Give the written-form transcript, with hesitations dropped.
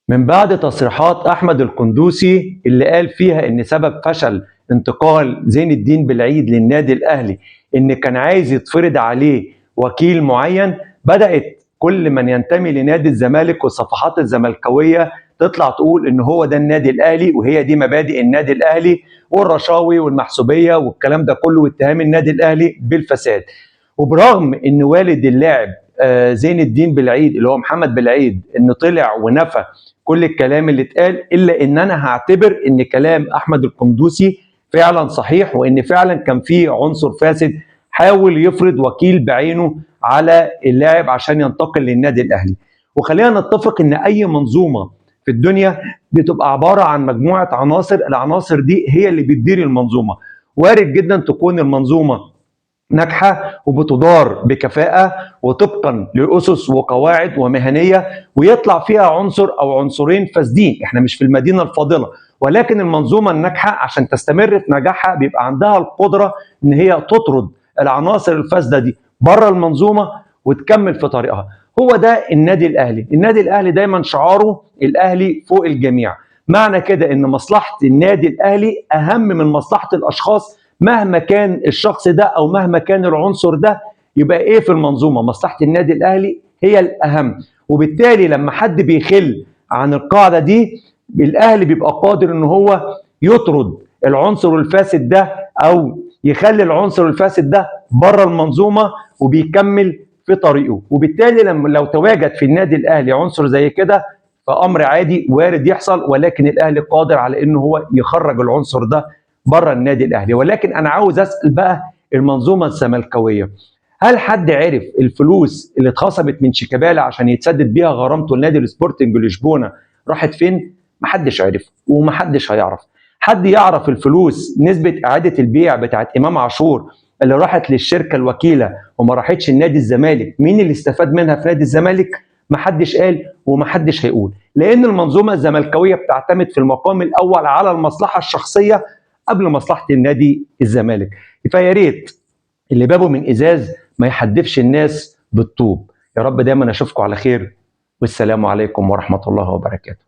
من بعد تصريحات أحمد القندوسي اللي قال فيها إن سبب فشل انتقال زين الدين بالعيد للنادي الأهلي إن كان عايز يتفرض عليه وكيل معين، بدأت كل من ينتمي لنادي الزمالك والصفحات الزملكاوية تطلع تقول إن هو ده النادي الأهلي وهي دي مبادئ النادي الأهلي، والرشاوي والمحسوبية والكلام ده كله واتهام النادي الأهلي بالفساد. وبرغم إن والد اللاعب زين الدين بالعيد اللي هو محمد بالعيد انه طلع ونفى كل الكلام اللي اتقال، الا ان انا هعتبر ان كلام احمد القندوسي فعلا صحيح، وان فعلا كان في عنصر فاسد حاول يفرض وكيل بعينه على اللاعب عشان ينتقل للنادي الاهلي. وخلينا نتفق ان اي منظومه في الدنيا بتبقى عباره عن مجموعه عناصر، العناصر دي هي اللي بتدير المنظومه. وارد جدا تكون المنظومه ناجحه وبتدار بكفاءه وطبقا لاسس وقواعد ومهنيه، ويطلع فيها عنصر او عنصرين فاسدين. احنا مش في المدينه الفاضله، ولكن المنظومه الناجحه عشان تستمر في نجاحها بيبقى عندها القدره ان هي تطرد العناصر الفاسده دي بره المنظومه وتكمل في طريقها. هو ده النادي الاهلي. النادي الاهلي دايما شعاره الاهلي فوق الجميع. معنى كده ان مصلحه النادي الاهلي اهم من مصلحه الاشخاص، مهما كان الشخص ده او مهما كان العنصر ده. يبقى ايه في المنظومه؟ مصلحه النادي الاهلي هي الاهم. وبالتالي لما حد بيخل عن القاعده دي، الاهلي بيبقى قادر ان هو يطرد العنصر الفاسد ده او يخلي العنصر الفاسد ده بره المنظومه وبيكمل في طريقه. وبالتالي لو تواجد في النادي الاهلي عنصر زي كده فامر عادي وارد يحصل، ولكن الاهلي قادر على انه هو يخرج العنصر ده بره النادي الاهلي. ولكن انا عاوز اسال بقى المنظومه الزملكاويه، هل حد عرف الفلوس اللي اتخصمت من شيكابالا عشان يتسدد بيها غرامته لنادي السبورتنج لشبونه راحت فين؟ محدش عرف ومحدش هيعرف. حد يعرف الفلوس نسبه اعاده البيع بتاعت امام عاشور اللي راحت للشركه الوكيله وما راحتش النادي الزمالك، مين اللي استفاد منها في نادي الزمالك؟ محدش قال ومحدش هيقول، لان المنظومه الزملكاويه بتعتمد في المقام الاول على المصلحه الشخصيه قبل مصلحه النادي الزمالك. فيا ريت اللي بابه من ازاز ما يحدفش الناس بالطوب. يا رب دايما اشوفكم على خير، والسلام عليكم ورحمه الله وبركاته.